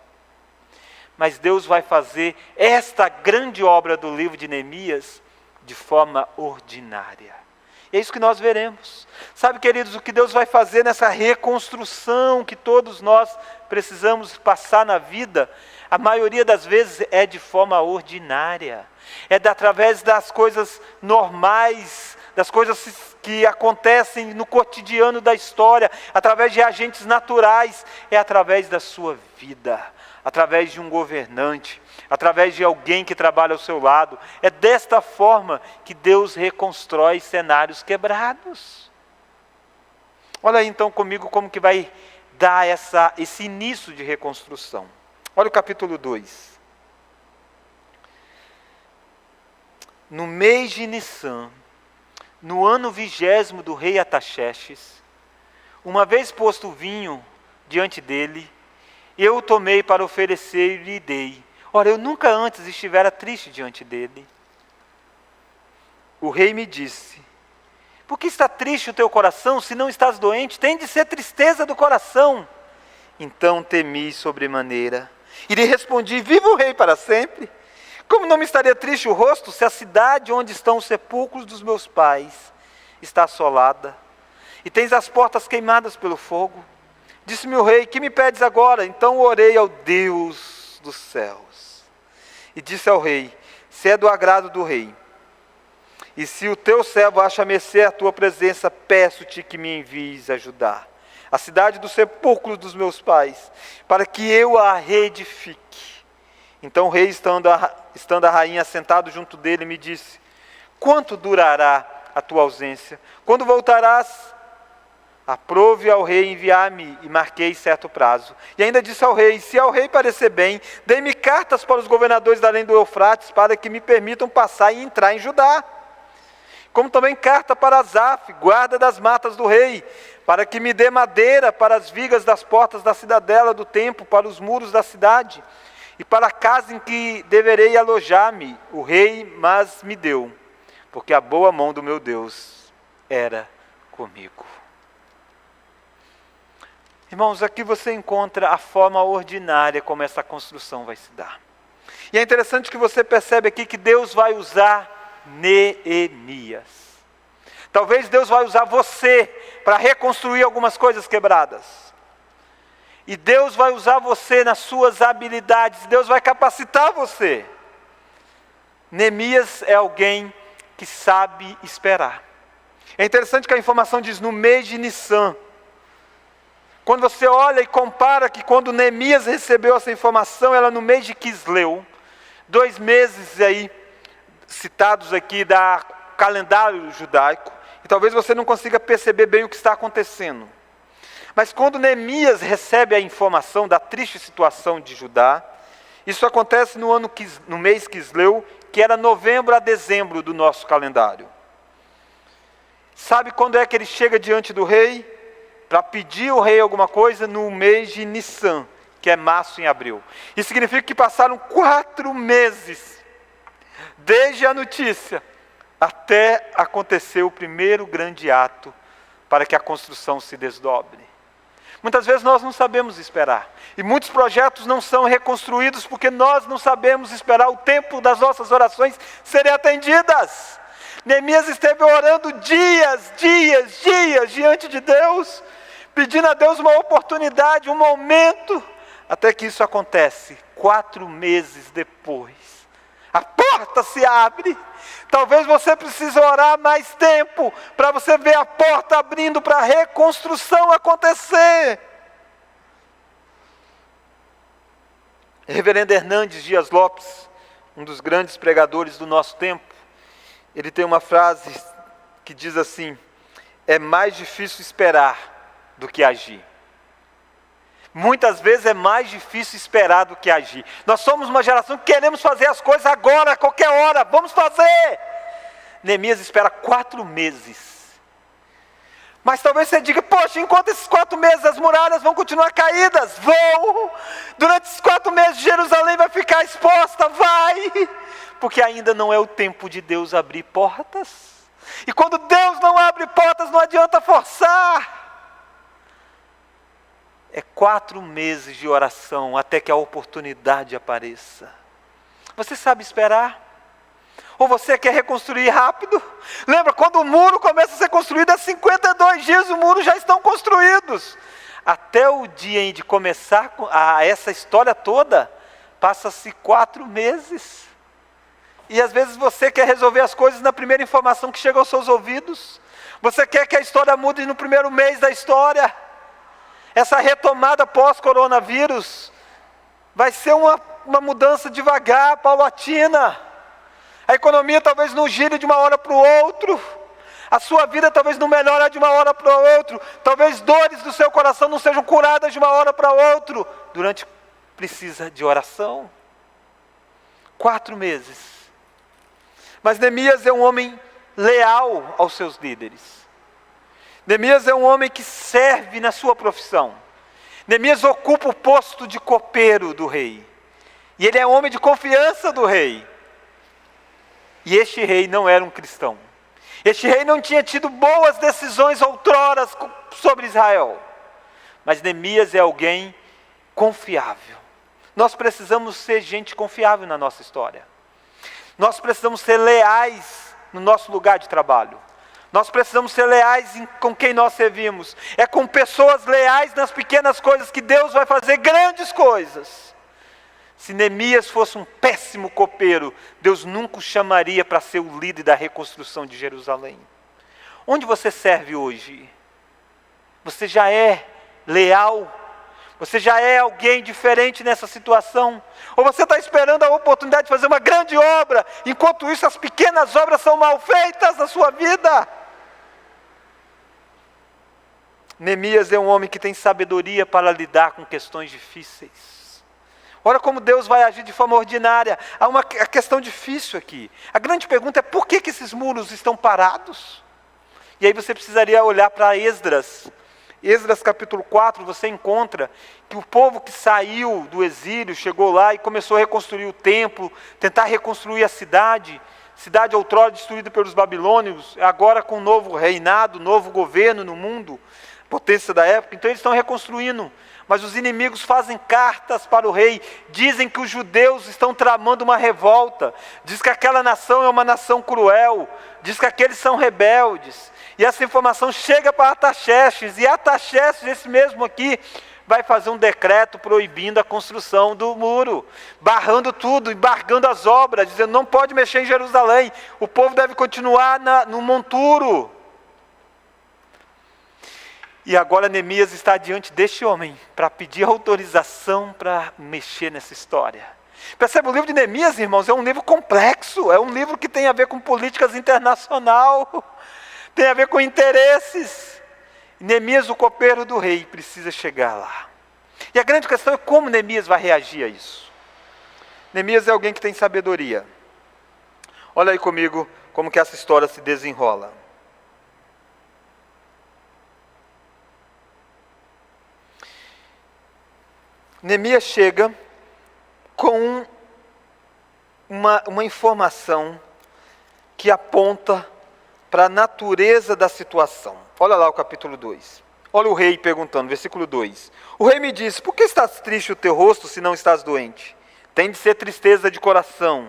Mas Deus vai fazer esta grande obra do livro de Neemias de forma ordinária. E é isso que nós veremos. Sabe, queridos, o que Deus vai fazer nessa reconstrução que todos nós precisamos passar na vida, a maioria das vezes é de forma ordinária. Através das coisas normais, das coisas que acontecem no cotidiano da história, através de agentes naturais, é através da sua vida, através de um governante, através de alguém que trabalha ao seu lado. É desta forma que Deus reconstrói cenários quebrados. Olha aí então comigo como que vai dar esse início de reconstrução. Olha o capítulo 2. No mês de Nissan, no ano 20º do rei Artaxerxes, uma vez posto o vinho diante dele, eu o tomei para oferecer e lhe dei. Ora, eu nunca antes estivera triste diante dele. O rei me disse: por que está triste o teu coração, se não estás doente? Tem de ser tristeza do coração. Então temi sobremaneira, e lhe respondi: viva o rei para sempre. Como não me estaria triste o rosto, se a cidade onde estão os sepulcros dos meus pais está assolada, e tens as portas queimadas pelo fogo? Disse-me o rei: que me pedes agora? Então orei ao Deus dos céus, e disse ao rei: se é do agrado do rei, e se o teu servo acha mercê a tua presença, peço-te que me envies ajudar a cidade dos sepulcros dos meus pais, para que eu a reedifique. Então o rei, estando a rainha sentado junto dele, me disse: quanto durará a tua ausência? Quando voltarás? Aprove ao rei enviar-me, e marquei certo prazo. E ainda disse ao rei: se ao rei parecer bem, dê-me cartas para os governadores da além do Eufrates, para que me permitam passar e entrar em Judá. Como também carta para Asaf, guarda das matas do rei, para que me dê madeira para as vigas das portas da cidadela do templo, para os muros da cidade, e para a casa em que deverei alojar-me. O rei mas me deu, porque a boa mão do meu Deus era comigo. Irmãos, aqui você encontra a forma ordinária como essa construção vai se dar. E é interessante que você percebe aqui que Deus vai usar Neemias. Talvez Deus vai usar você para reconstruir algumas coisas quebradas. E Deus vai usar você nas suas habilidades. Deus vai capacitar você. Neemias é alguém que sabe esperar. É interessante que a informação diz no mês de Nissan. Quando você olha e compara que quando Neemias recebeu essa informação, ela no mês de Quisleu, 2 meses aí, citados aqui da calendário judaico, e talvez você não consiga perceber bem o que está acontecendo. Mas quando Neemias recebe a informação da triste situação de Judá, isso acontece no mês Quisleu, que era novembro a dezembro do nosso calendário. Sabe quando é que ele chega diante do rei? Para pedir ao rei alguma coisa no mês de Nissan, que é março em abril. Isso significa que passaram 4 meses, desde a notícia, até acontecer o primeiro grande ato, para que a construção se desdobre. Muitas vezes nós não sabemos esperar. E muitos projetos não são reconstruídos porque nós não sabemos esperar o tempo das nossas orações serem atendidas. Neemias esteve orando dias diante de Deus, pedindo a Deus uma oportunidade, um momento, até que isso acontece. 4 meses depois, a porta se abre. Talvez você precise orar mais tempo para você ver a porta abrindo para a reconstrução acontecer. Reverendo Hernandes Dias Lopes, um dos grandes pregadores do nosso tempo, ele tem uma frase que diz assim: é mais difícil esperar do que agir. Muitas vezes é mais difícil esperar do que agir. Nós somos uma geração que queremos fazer as coisas agora, a qualquer hora, vamos fazer. Neemias espera 4 meses. Mas talvez você diga: poxa, enquanto esses 4 meses as muralhas vão continuar caídas. Vão! Durante esses 4 meses Jerusalém vai ficar exposta, vai! Porque ainda não é o tempo de Deus abrir portas. E quando Deus não abre portas, não adianta forçar. É 4 meses de oração até que a oportunidade apareça. Você sabe esperar? Ou você quer reconstruir rápido? Lembra, quando o muro começa a ser construído, há 52 dias o muro já estão construídos. Até o dia em de começar essa história toda, passa-se 4 meses. E às vezes você quer resolver as coisas na primeira informação que chega aos seus ouvidos. Você quer que a história mude no primeiro mês da história. Essa retomada pós-coronavírus vai ser uma mudança devagar, paulatina. A economia talvez não gire de uma hora para o outro. A sua vida talvez não melhore de uma hora para o outro. Talvez dores do seu coração não sejam curadas de uma hora para o outro. Precisa de oração. 4 meses. Mas Neemias é um homem leal aos seus líderes. Neemias é um homem que serve na sua profissão. Neemias ocupa o posto de copeiro do rei. E ele é um homem de confiança do rei. E este rei não era um cristão. Este rei não tinha tido boas decisões outrora sobre Israel. Mas Neemias é alguém confiável. Nós precisamos ser gente confiável na nossa história. Nós precisamos ser leais no nosso lugar de trabalho. Nós precisamos ser leais com quem nós servimos. É com pessoas leais nas pequenas coisas que Deus vai fazer grandes coisas. Se Neemias fosse um péssimo copeiro, Deus nunca o chamaria para ser o líder da reconstrução de Jerusalém. Onde você serve hoje? Você já é leal? Você já é alguém diferente nessa situação? Ou você está esperando a oportunidade de fazer uma grande obra, enquanto isso as pequenas obras são mal feitas na sua vida? Neemias é um homem que tem sabedoria para lidar com questões difíceis. Olha como Deus vai agir de forma ordinária. Há uma questão difícil aqui. A grande pergunta é: por que esses muros estão parados? E aí você precisaria olhar para Esdras. Esdras capítulo 4, você encontra que o povo que saiu do exílio, chegou lá e começou a reconstruir o templo, tentar reconstruir a cidade outrora destruída pelos babilônios, agora com um novo reinado, novo governo no mundo, potência da época. Então eles estão reconstruindo, mas os inimigos fazem cartas para o rei, dizem que os judeus estão tramando uma revolta, diz que aquela nação é uma nação cruel, diz que aqueles são rebeldes, e essa informação chega para Artaxerxes, e Artaxerxes, esse mesmo aqui, vai fazer um decreto proibindo a construção do muro, barrando tudo, embargando as obras, dizendo: não pode mexer em Jerusalém, o povo deve continuar no monturo. E agora Neemias está diante deste homem para pedir autorização para mexer nessa história. Percebe, o livro de Neemias, irmãos, é um livro complexo, é um livro que tem a ver com políticas internacional. tem a ver com interesses. Neemias, o copeiro do rei, precisa chegar lá. E a grande questão é como Neemias vai reagir a isso. Neemias é alguém que tem sabedoria. Olha aí comigo como que essa história se desenrola. Neemias chega com uma informação que aponta para a natureza da situação. Olha lá o capítulo 2. Olha o rei perguntando, versículo 2. O rei me disse: por que estás triste o teu rosto se não estás doente? Tem de ser tristeza de coração.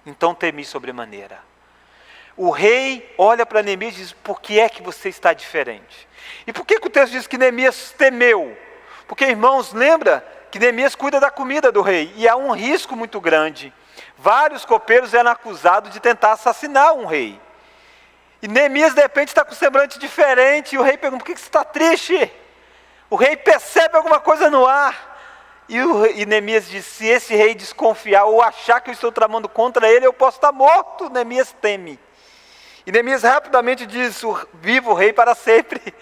Então temi sobremaneira. O rei olha para Neemias e diz: por que é que você está diferente? E por que o texto diz que Neemias temeu? Porque, irmãos, lembra que Neemias cuida da comida do rei, e há um risco muito grande. Vários copeiros eram acusados de tentar assassinar um rei. E Neemias, de repente, está com um semblante diferente, e o rei pergunta: por que você está triste? O rei percebe alguma coisa no ar. E Neemias diz: se esse rei desconfiar ou achar que eu estou tramando contra ele, eu posso estar morto. Neemias teme. E Neemias rapidamente diz: viva o rei para sempre.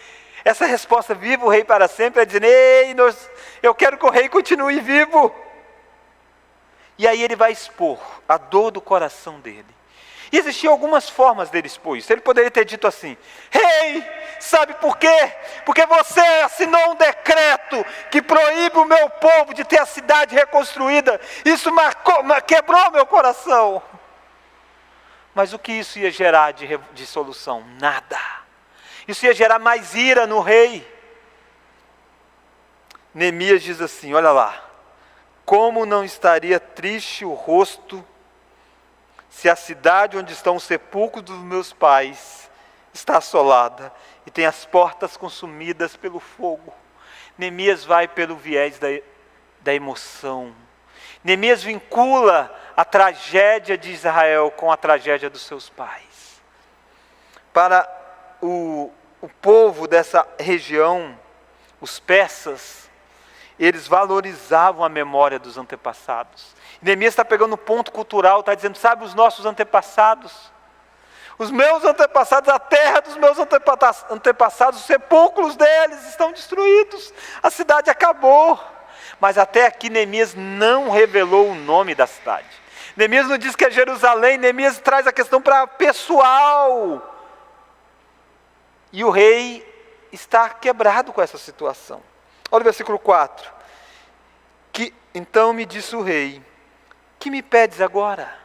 Essa resposta, viva o rei para sempre, é dizer: ei, eu quero que o rei continue vivo. E aí ele vai expor a dor do coração dele. E existiam algumas formas dele expor isso. Ele poderia ter dito assim: rei, sabe por quê? Porque você assinou um decreto que proíbe o meu povo de ter a cidade reconstruída. Isso quebrou meu coração. Mas o que isso ia gerar de solução? Nada. Isso ia gerar mais ira no rei. Neemias diz assim, olha lá: como não estaria triste o rosto se a cidade onde estão os sepulcros dos meus pais está assolada e tem as portas consumidas pelo fogo? Neemias vai pelo viés da emoção. Neemias vincula a tragédia de Israel com a tragédia dos seus pais. Para o povo dessa região, os persas, eles valorizavam a memória dos antepassados. Neemias está pegando um ponto cultural, está dizendo: sabe, os nossos antepassados, os meus antepassados, a terra dos meus antepassados, os sepulcros deles estão destruídos, a cidade acabou. Mas até aqui Neemias não revelou o nome da cidade. Neemias não diz que é Jerusalém, Neemias traz a questão para pessoal. E o rei está quebrado com essa situação. Olha o versículo 4. Então me disse o rei: que me pedes agora?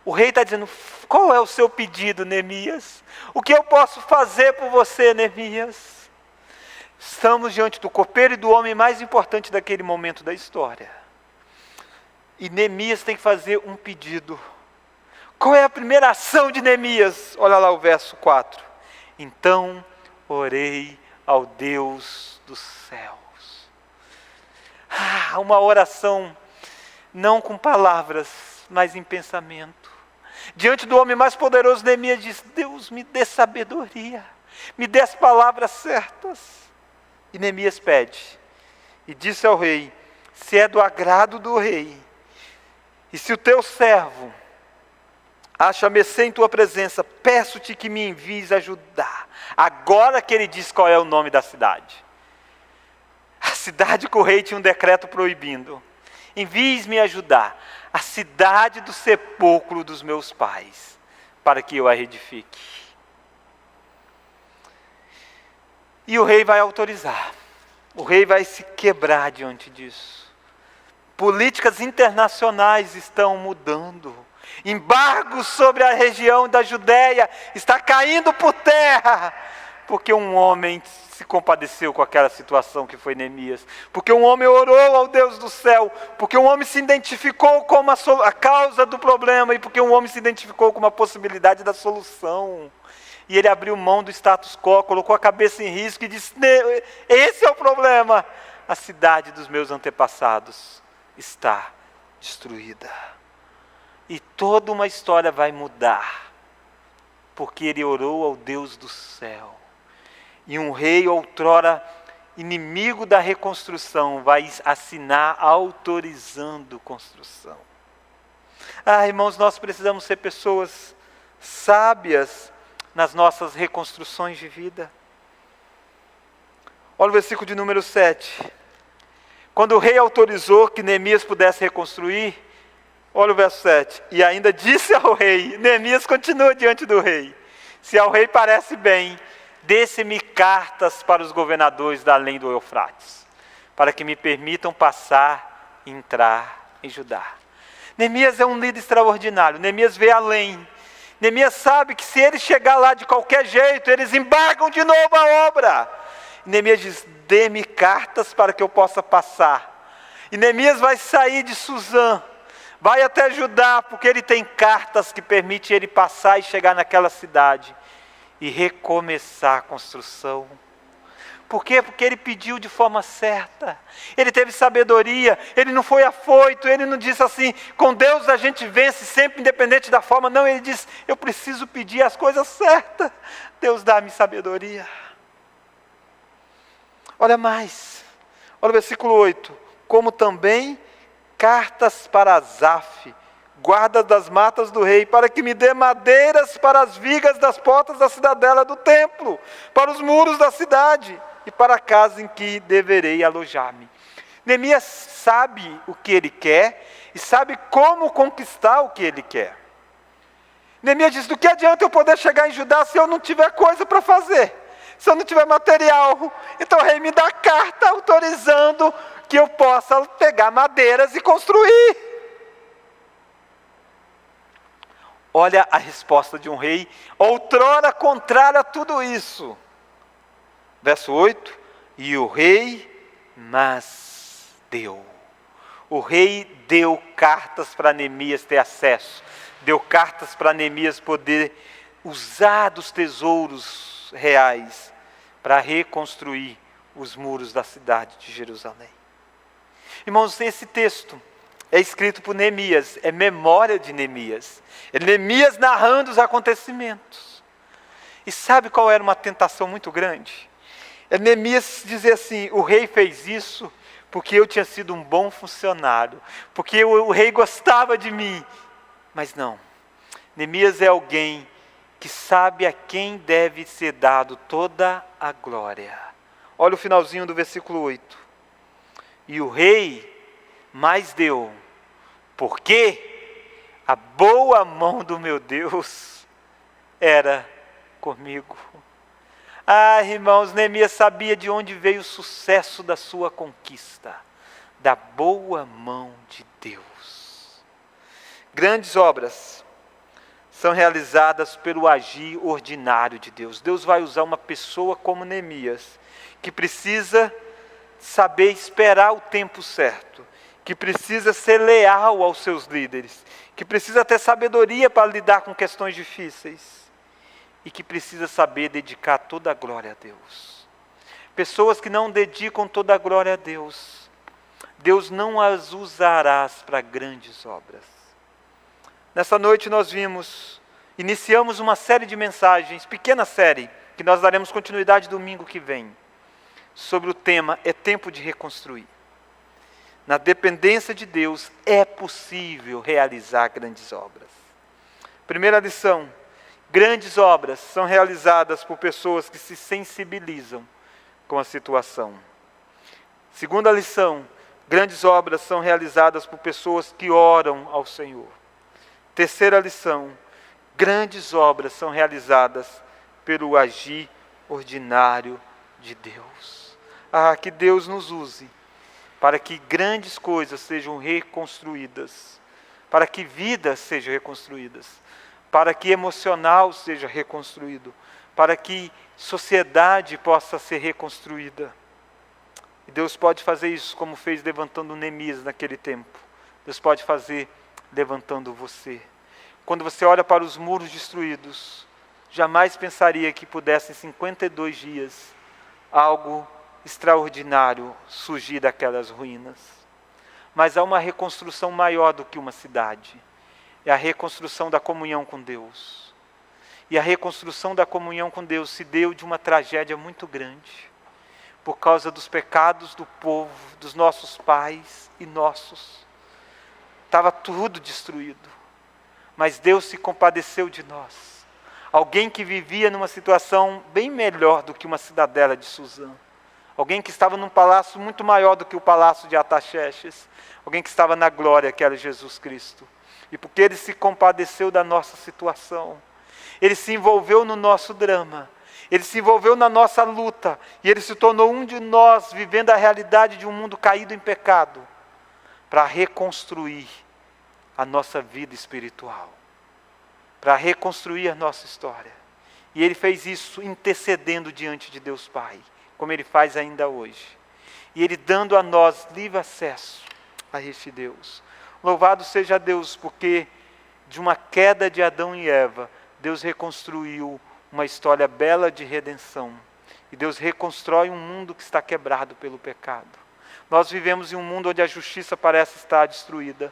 O rei está dizendo: qual é o seu pedido, Neemias? O que eu posso fazer por você, Neemias? Estamos diante do copeiro e do homem mais importante daquele momento da história. E Neemias tem que fazer um pedido. Qual é a primeira ação de Neemias? Olha lá o verso 4. Então orei ao Deus dos céus. Uma oração não com palavras, mas em pensamento. Diante do homem mais poderoso, Neemias diz: Deus, me dê sabedoria, me dê as palavras certas. E Neemias pede, e disse ao rei: se é do agrado do rei, e se o teu servo acha mercê em tua presença, peço-te que me envies ajudar. Agora que ele diz qual é o nome da cidade. A cidade que o rei tinha um decreto proibindo. Envies-me ajudar a cidade do sepulcro dos meus pais, para que eu a reedifique. E o rei vai autorizar. O rei vai se quebrar diante disso. Políticas internacionais estão mudando. Embargos sobre a região da Judéia está caindo por terra, porque um homem se compadeceu com aquela situação que foi Neemias, porque um homem orou ao Deus do céu, porque um homem se identificou como a causa do problema, e porque um homem se identificou como a possibilidade da solução. E ele abriu mão do status quo, colocou a cabeça em risco e disse: esse é o problema, a cidade dos meus antepassados está destruída. E toda uma história vai mudar, porque ele orou ao Deus do céu. E um rei outrora inimigo da reconstrução vai assinar autorizando construção. Irmãos, nós precisamos ser pessoas sábias nas nossas reconstruções de vida. Olha o versículo de número 7. Quando o rei autorizou que Neemias pudesse reconstruir, olha o verso 7. E ainda disse ao rei, Neemias continua diante do rei: se ao rei parece bem, dê-se-me cartas para os governadores da além do Eufrates, para que me permitam passar e entrar em Judá. Neemias é um líder extraordinário. Neemias vê além. Neemias sabe que se ele chegar lá de qualquer jeito, eles embargam de novo a obra. Neemias diz: dê-me cartas para que eu possa passar. E Neemias vai sair de Suzã, vai até Judá, porque ele tem cartas que permitem ele passar e chegar naquela cidade e recomeçar a construção. Por quê? Porque ele pediu de forma certa, ele teve sabedoria, ele não foi afoito, ele não disse assim, com Deus a gente vence sempre independente da forma. Não, ele disse, eu preciso pedir as coisas certas, Deus dá-me sabedoria. Olha mais, olha o versículo 8, como também cartas para Asaf, guarda das matas do rei, para que me dê madeiras para as vigas das portas da cidadela do templo, para os muros da cidade e para a casa em que deverei alojar-me. Neemias sabe o que ele quer e sabe como conquistar o que ele quer. Neemias diz, do que adianta eu poder chegar em Judá se eu não tiver coisa para fazer? Se eu não tiver material? Então o rei me dá carta autorizando que eu possa pegar madeiras e construir. Olha a resposta de um rei, outrora contrária a tudo isso. Verso 8, e o rei mas deu. O rei deu cartas para Neemias ter acesso. Deu cartas para Neemias poder usar dos tesouros reais para reconstruir os muros da cidade de Jerusalém. Irmãos, esse texto é escrito por Neemias, é memória de Neemias. É Neemias narrando os acontecimentos. E sabe qual era uma tentação muito grande? É Neemias dizer assim, o rei fez isso porque eu tinha sido um bom funcionário, porque o rei gostava de mim. Mas não, Neemias é alguém que sabe a quem deve ser dado toda a glória. Olha o finalzinho do versículo 8. E o rei mais deu, porque a boa mão do meu Deus era comigo. Ah, irmãos, Neemias sabia de onde veio o sucesso da sua conquista, da boa mão de Deus. Grandes obras são realizadas pelo agir ordinário de Deus. Deus vai usar uma pessoa como Neemias, que precisa saber esperar o tempo certo, que precisa ser leal aos seus líderes, que precisa ter sabedoria para lidar com questões difíceis, e que precisa saber dedicar toda a glória a Deus. Pessoas que não dedicam toda a glória a Deus, Deus não as usará para grandes obras. Nessa noite nós iniciamos uma série de mensagens, pequena série, que nós daremos continuidade domingo que vem, sobre o tema, é tempo de reconstruir. Na dependência de Deus é possível realizar grandes obras. Primeira lição, grandes obras são realizadas por pessoas que se sensibilizam com a situação. Segunda lição, grandes obras são realizadas por pessoas que oram ao Senhor. Terceira lição, grandes obras são realizadas pelo agir ordinário de Deus. Ah, que Deus nos use para que grandes coisas sejam reconstruídas, para que vidas sejam reconstruídas, para que emocional seja reconstruído, para que sociedade possa ser reconstruída. E Deus pode fazer isso como fez levantando Neemias naquele tempo. Deus pode fazer levantando você. Quando você olha para os muros destruídos, jamais pensaria que pudesse em 52 dias algo extraordinário surgir daquelas ruínas. Mas há uma reconstrução maior do que uma cidade. É a reconstrução da comunhão com Deus. E a reconstrução da comunhão com Deus se deu de uma tragédia muito grande, por causa dos pecados do povo, dos nossos pais e nossos. Estava tudo destruído, mas Deus se compadeceu de nós. Alguém que vivia numa situação bem melhor do que uma cidadela de Suzã. Alguém que estava num palácio muito maior do que o palácio de Artaxerxes. Alguém que estava na glória, que era Jesus Cristo. E porque Ele se compadeceu da nossa situação, Ele se envolveu no nosso drama, Ele se envolveu na nossa luta, e Ele se tornou um de nós, vivendo a realidade de um mundo caído em pecado, para reconstruir a nossa vida espiritual, para reconstruir a nossa história. E Ele fez isso intercedendo diante de Deus Pai, como Ele faz ainda hoje. E Ele dando a nós livre acesso a este Deus. Louvado seja Deus, porque de uma queda de Adão e Eva, Deus reconstruiu uma história bela de redenção. E Deus reconstrói um mundo que está quebrado pelo pecado. Nós vivemos em um mundo onde a justiça parece estar destruída.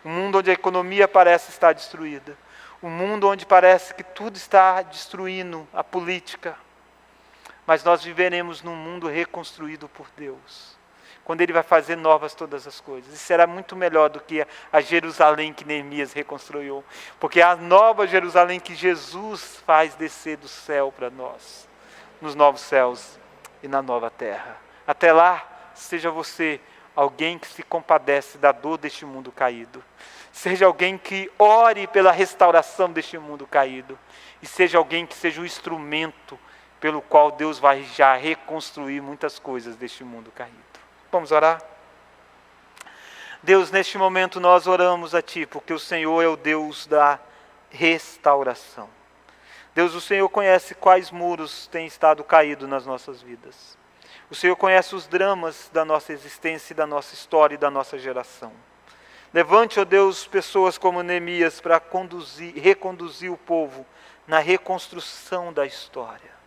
Um mundo onde a economia parece estar destruída. Um mundo onde parece que tudo está destruindo a política. Mas nós viveremos num mundo reconstruído por Deus, quando Ele vai fazer novas todas as coisas. E será muito melhor do que a Jerusalém que Neemias reconstruiu. Porque é a nova Jerusalém que Jesus faz descer do céu para nós, nos novos céus e na nova terra. Até lá, seja você alguém que se compadece da dor deste mundo caído. Seja alguém que ore pela restauração deste mundo caído. E seja alguém que seja um instrumento pelo qual Deus vai já reconstruir muitas coisas deste mundo caído. Vamos orar? Deus, neste momento nós oramos a Ti, porque o Senhor é o Deus da restauração. Deus, o Senhor conhece quais muros têm estado caídos nas nossas vidas. O Senhor conhece os dramas da nossa existência, da nossa história e da nossa geração. Levante, ó Deus, pessoas como Neemias para reconduzir o povo na reconstrução da história.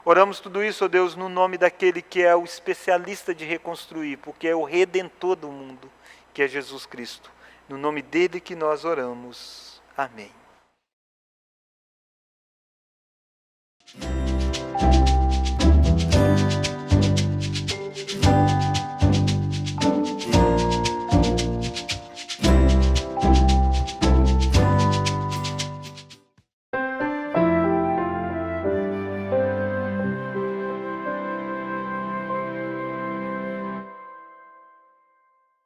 Oramos tudo isso, ó Deus, no nome daquele que é o especialista de reconstruir, porque é o Redentor do mundo, que é Jesus Cristo. No nome dele que nós oramos. Amém.